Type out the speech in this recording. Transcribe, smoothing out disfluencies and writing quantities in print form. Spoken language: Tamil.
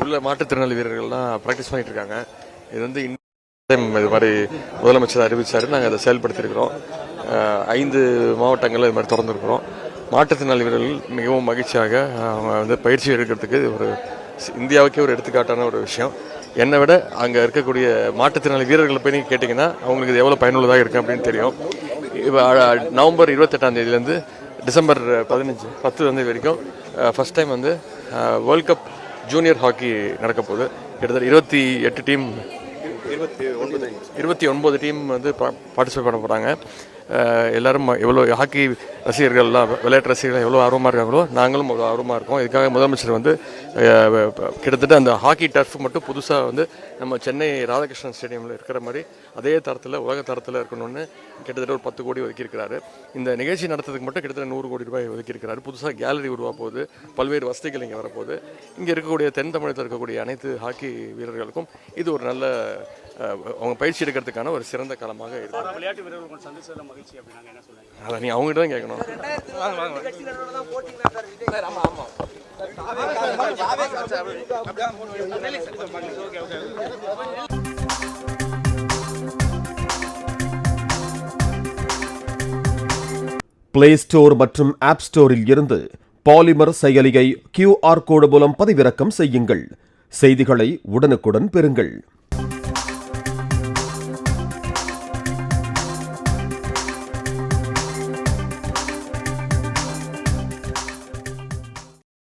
உள்ள மாற்றுத்திறனாளி வீரர்கள்லாம் ப்ராக்டிஸ் பண்ணிட்டு இருக்காங்க. இது வந்து இது மாதிரி முதலமைச்சர் அறிவிச்சாரு. நாங்கள் அதை செயல்படுத்தியிருக்கிறோம். 5 மாவட்டங்களில் இது மாதிரி திறந்துருக்கிறோம். மாற்றுத்திறனாளி வீரர்கள் மிகவும் மகிழ்ச்சியாக அவங்க வந்து பயிற்சி எடுக்கிறதுக்கு ஒரு இந்தியாவுக்கே ஒரு எடுத்துக்காட்டான ஒரு விஷயம். என்னை விட அங்கே இருக்கக்கூடிய மாற்றுத்திறனாளி வீரர்களை போய் நீங்கள் கேட்டிங்கன்னா அவங்களுக்கு இது எவ்வளோ பயனுள்ளதாக இருக்குது அப்படின்னு தெரியும். இப்போ நவம்பர் 28 டிசம்பர் 10 வரைக்கும் ஃபஸ்ட் டைம் வந்து வேர்ல்ட் கப் ஜூனியர் ஹாக்கி நடக்க போகுது. கிட்டத்தட்ட 28 டீம் 29 டீம் வந்து பார்ட்டிசிபேட் பண்ண போகிறாங்க. எல்லாரும் எவ்வளோ ஹாக்கி ரசிகர்கள்லாம் விளையாட்டு ரசிகர்கள் எவ்வளோ ஆர்வமாக இருக்காங்களோ நாங்களும் அவ்வளோ ஆர்வமாக இருக்கோம். இதுக்காக முதலமைச்சர் வந்து கிட்டத்தட்ட அந்த ஹாக்கி டர்ஃப் மட்டும் புதுசாக வந்து நம்ம சென்னை ராதாகிருஷ்ணன் ஸ்டேடியமில் இருக்கிற மாதிரி அதே தரத்தில் உலக தரத்தில் இருக்கணும்னு கிட்டத்தட்ட ஒரு 10 கோடி ஒதுக்கியிருக்கிறாரு. இந்த நிகழ்ச்சி நடத்துறதுக்கு மட்டும் கிட்டத்தட்ட 100 கோடி ரூபாய் ஒதுக்கியிருக்கிறாரு. புதுசாக கேலரி உருவா போகுது, பல்வேறு வசதிகள் இங்கே வரப்போகுது. இங்கே இருக்கக்கூடிய தென் தமிழகத்தில் இருக்கக்கூடிய அனைத்து ஹாக்கி வீரர்களுக்கும் இது ஒரு நல்ல அவங்க பயிற்சி எடுக்கிறதுக்கான ஒரு சிறந்த காலமாக இருக்கும். விளையாட்டு வீரர்கள் சந்திச்சதுல மகிழ்ச்சி அப்படின்னாங்க, என்ன சொல்லுங்க? அதை நீ அவங்ககிட்ட தான் கேட்கணும். பிளே ஸ்டோர் மற்றும் ஆப் ஸ்டோரில் இருந்து பாலிமர் செயலியை QR கோடு மூலம் பதிவிறக்கம் செய்யுங்கள். செய்திகளை உடனுக்குடன் பெறுங்கள்.